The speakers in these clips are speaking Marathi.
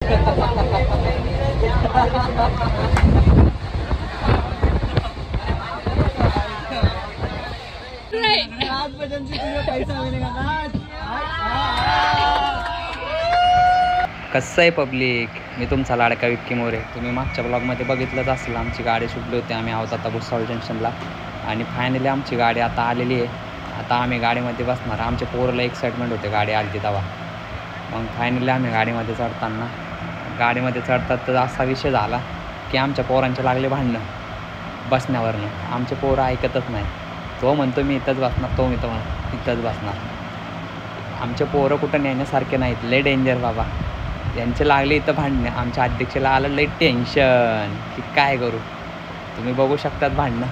कसं आहे पब्लिक, मी तुमचा लाडका विक्की मोरे. तुम्ही मागच्या ब्लॉगमध्ये बघितलंच असेल, आमची गाडी सुटली होती. आम्ही आहोत आता भुसावळ जंक्शनला आणि फायनली आमची गाडी आता आलेली आहे. आता आम्ही गाडीमध्ये बसणार. आमच्या पोराला एक्साइटमेंट होते गाडी आली तेव्हा. मग फायनली आम्ही गाडीमध्ये चढतात तर असा विषय झाला की आमच्या पोरांचे लागले भांडणं बसण्यावरनं. आमचे पोरं ऐकतच नाही. तो म्हणतो मी इथंच बसणार, तो म्हणतो इथंच बसणार. आमचे पोरं कुठं नेण्यासारखे नाहीत, लय डेंजर बाबा. यांचे लागले इथं भांडणं. आमच्या अध्यक्षाला आलं लय टेन्शन की काय करू. तुम्ही बघू शकतात भांडणं.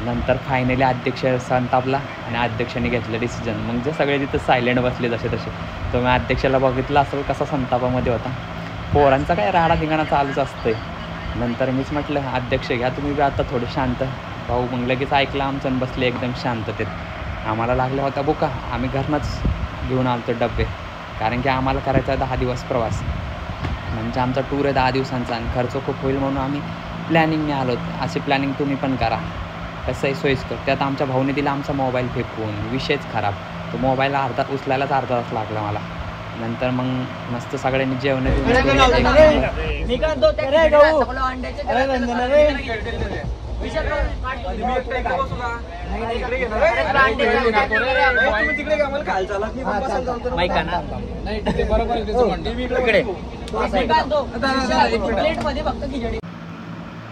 नंतर फायनली अध्यक्ष संतापला आणि अध्यक्षाने घेतलं डिसिजन. मग जे सगळे तिथं सायलेंट बसले जसे तसे. तो मी अध्यक्षाला बघितलं असेल कसा संतापामध्ये होता. पोरांचा काय राडा धिंगाणा चालूच असतंय. नंतर मीच म्हटलं अध्यक्ष घ्या तुम्ही बी आता थोडे शांत. भाऊ मग लगेच ऐकलं आमचं आणि बसले एकदम शांततेत. आम्हाला लागला होता बुका. आम्ही घरनंच घेऊन आलो डबे, कारण की आम्हाला करायचा 10 दिवस प्रवास. म्हणजे आमचा टूर आहे 10 दिवसांचा आणि खर्च खूप होईल म्हणून आम्ही प्लॅनिंगने आलो. असे प्लॅनिंग तुम्ही पण करा, कसंही सोयीस्कर. त्यात आमच्या भाऊने दिला आमचा मोबाईल फेकून. विषयच खराब. तो मोबाईल उचलायलाच अर्धा तास लागला मला. नंतर मग मस्त सगळ्यांनी जेवण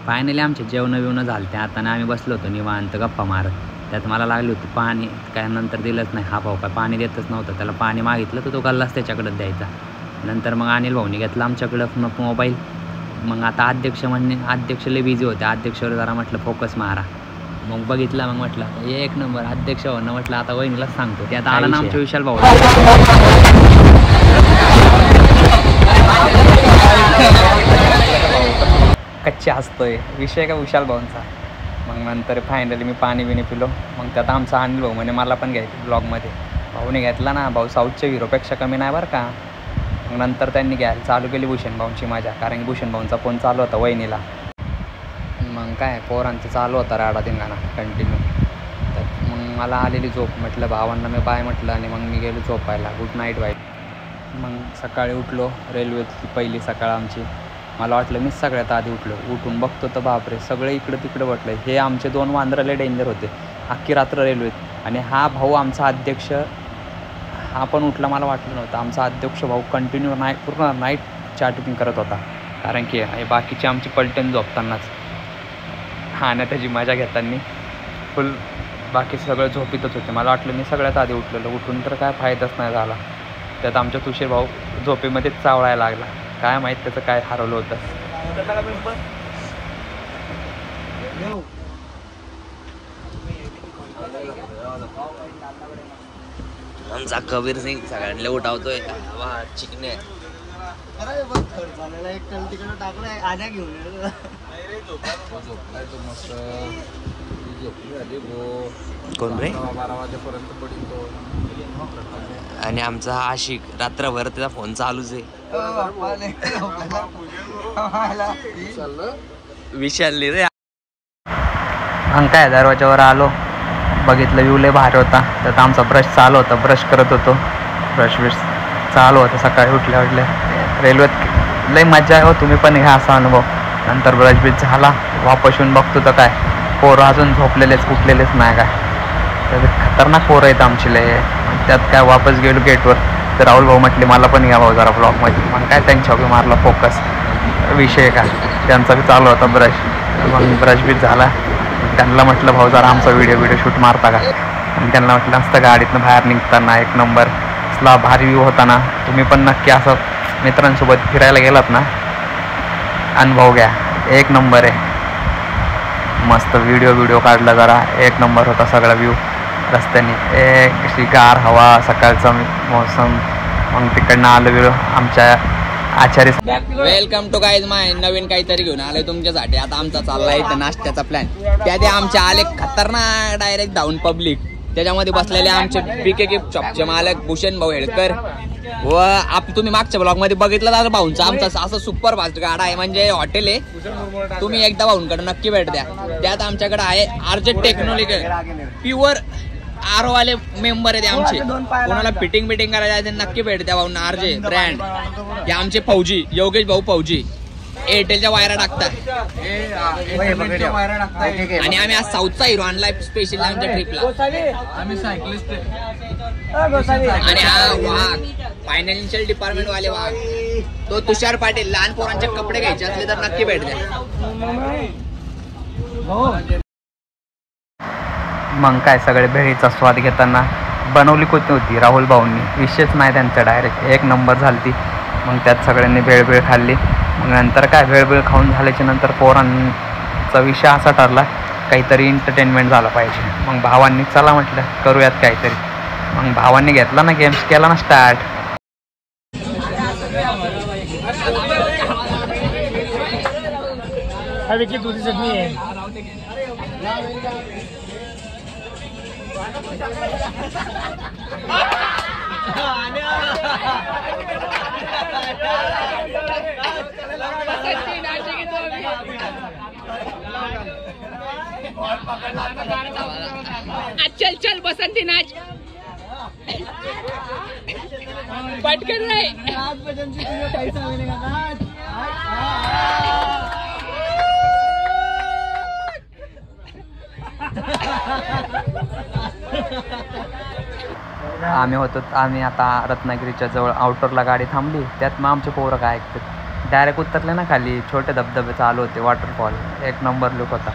फायनली आमचे जेवण झाले. आता आम्ही बसलो होतो निवांत गप्पा मारत. त्यात मला लागली होती पाणी. काय नंतर दिलंच नाही. हा भाऊ काय पाणी देतच नव्हतं. त्याला पाणी मागितलं तर तो गल्लाच त्याच्याकडं द्यायचा. नंतर मग अनिल भाऊनी घेतला आमच्याकडं मोबाईल. मग आता अध्यक्ष लय बिझी होते. अध्यक्षवर जरा म्हटलं फोकस मारा. मग बघितलं. मग म्हटलं एक नंबर अध्यक्ष होणं. म्हटलं आता वहिनीलाच सांगतो. त्यात आला ना आमच्या विशाल भाऊ. कच्चे असतोय विषय का विशाल भाऊंचा. मग नंतर फायनली मी पाणी पिलो. मग त्यात आमचा अनिल भाऊ म्हणे मला पण घ्यायचं ब्लॉगमध्ये. भाऊने घेतला ना. भाऊ साऊथच्या हिरोपेक्षा कमी नाही बरं का. मग नंतर त्यांनी घ्यायला चालू केली भूषण भाऊंची मजा, कारण की भूषण भाऊंचा फोन चालू होता वहिनीला. मग काय पोरांचं चालू होता राडा धिंगाणा कंटिन्यू. तर मग मला आलेली झोप. म्हटलं भावांना मी बाय म्हटलं आणि मग मी गेलो झोपायला. गुड नाईट वाईट. मग सकाळी उठलो. रेल्वेची पहिली सकाळ आमची. मला वाटलं मीच सगळ्यात आधी उठून बघतो तर बापरे सगळे इकडं तिकडं वाटलं. हे आमचे 2 वांद्रले डेंजर होते अख्खी रात्र रेल्वेत. आणि हा भाऊ आमचा अध्यक्ष हा पण उठला. मला वाटलं नव्हतं. आमचा अध्यक्ष भाऊ कंटिन्यू पूर्ण नाईट चॅटिंग करत होता, कारण की बाकीची आमची पलटण झोपतानाच हा ना त्याची मजा घेताना फुल बाकी सगळं झोपीतच होते. मला वाटलं मी सगळ्यात आधी उठलेलं. उठून तर काय फायदाच नाही झाला. त्यात आमच्या तुषार भाऊ झोपेमध्येच चावळायला लागला. काय माहीत त्याचं काय हरवलं होतं. आमचा कबीर सिंग सगळ्यांना उठावतोय. चिकने कोण रे. 12 वाजेपर्यंत पडील तो. आणि आमचा आशिक रात्रभर त्याचा फोन चालूच आहे. विशाल रे. मग काय दरवाजावर आलो. बघितलं व्ह्यू लय भारी होता. त्यात आमचा ब्रश चालू होता. ब्रश करत होतो. ब्रश चालू होतं. सकाळी उठल्या रेल्वेत लय मजा आहे हो. तुम्ही पण घ्या असा अनुभव. नंतर ब्रश झाला. वापस येऊन बघतो तर काय पोरं अजून झोपलेलेच उठलेलेच नाही. काय तर खतरनाक पोरं आहेत आमची लय. त्यात काय वापस गेलो गेटवर तर राहुल भाऊ म्हटले मला पण घ्या भाऊ जरा ब्लॉगमध्ये. मग काय त्यांच्यावर मारला फोकस. विषय काय त्यांचा बी चालू होता ब्रश. मग ब्रश झाला. त्यांना म्हटलं भाऊ जरा आमचा व्हिडिओ शूट मारता का. आणि त्यांना म्हटलं असतं गाडीतनं बाहेर निघताना एक नंबर असला भारी व्ह्यू होता ना. तुम्ही पण नक्की असं मित्रांसोबत फिरायला गेलात ना अनुभव घ्या. एक नंबर आहे. मस्त व्हिडिओ काढला जरा. एक नंबर होता सगळा व्ह्यू रस्त्याने. एक अशी गार हवा सकाळचा मौसम. मग तिकडनं आलो गेलो आमच्या आचार्य. वेलकम टू गाईज माय. नवीन काहीतरी घेऊन आलोय तुमच्यासाठी. आता आमचा चाललाय इथं नाश्त्याचा प्लॅन. त्यात आमचे आले खतरनाक डायरेक्ट धावून पब्लिक. त्याच्यामध्ये बसलेले आमचे बीके गिफ्ट शॉपचे मालक भूषण भाऊ हेळकर. व तुम्ही मागच्या ब्लॉग मध्ये बघितलं ना भाऊंचा आमचा असं सुपर फास्ट गाडा आहे, म्हणजे हॉटेल आहे. तुम्ही एकदा भाऊंकडे नक्की भेट द्या. त्यात आमच्याकडे आहे आरजे टेक्नॉलॉजी प्युअर आरो वाले मेंबर आहेत आमचे. कोणाला फिटिंग बिटिंग करायला नक्की भेट द्या भाऊंना. आरजे ब्रँड हे आमचे फौजी योगेश भाऊ फौजी एअरटेलच्या वायरा टाकतात. आणि आम्ही आज साऊथचा हिरो आणलाय स्पेशली आमच्या ट्रिपला. आम्ही सायकलिस्ट आणि हा वाघ फायनान्शियल डिपार्टमेंट वाले वाघ तो तुषार पाटील. लहान पोरांचे कपडे घ्यायचे असले तर नक्की भेट द्या. मग काय सगळे भेळीचा स्वाद घेताना बनवली कोणती होती राहुल भाऊंनी, विशेष नाही त्यांचा, डायरेक्ट एक नंबर झाली ती. मग त्यात सगळ्यांनी भेळ खाल्ली. मग नंतर काय भेळ खाऊन झाल्याच्या नंतर पोरांचा विषय असा ठरला काहीतरी एंटरटेनमेंट झालं पाहिजे. मग भावांनी चला म्हटलं करूयात काहीतरी. मग भावांनी घेतला ना गेम्स, केला ना स्टार्ट. चल चल बसंती नाच पटकन रे. आम्ही आता रत्नागिरीच्या जवळ आउटरला गाडी थांबली. त्यात मग आमचे पोरं काय ऐकतात डायरेक्ट उतरले ना खाली. छोटे धबधबे चालू होते, वॉटरफॉल, एक नंबर लुक होता.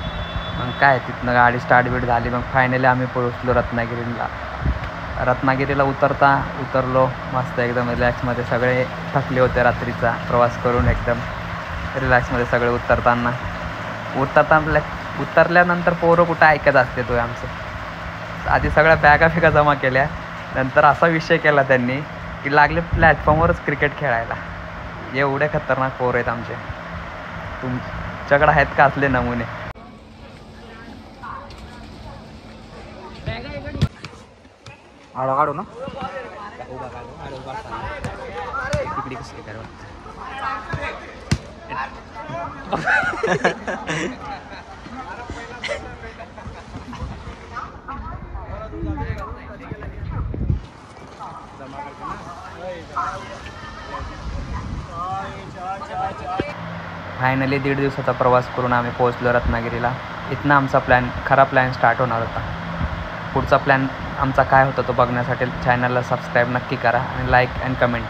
मग काय तिथनं गाडी स्टार्ट बीट झाली. मग फायनली आम्ही पोहोचलो रत्नागिरीला उतरलो मस्त एकदम रिलॅक्समध्ये. सगळे थकले होते रात्रीचा प्रवास करून, एकदम रिलॅक्समध्ये सगळे उतरल्यानंतर पोरं कुठं ऐकत असते तो आमचं. आधी सगळ्या बॅगा फिगा जमा केल्या. नंतर असा विषय केला त्यांनी की लागले प्लॅटफॉर्मवरच क्रिकेट खेळायला. एवढे खतरनाक पोरं आहेत आमचे. तुमच्याकडे आहेत का असले नमुने? आडो काढू ना तिकडे कसं काय फायनली 1.5 दिवसाचा प्रवास करून आम्ही पोहोचलो रत्नागिरीला. इथनं आमचा खरा प्लॅन स्टार्ट होणार होता. पुढचा प्लॅन आमचा काय होता तो बघण्यासाठी चॅनलला सबस्क्राईब नक्की करा आणि लाईक अँड कमेंट.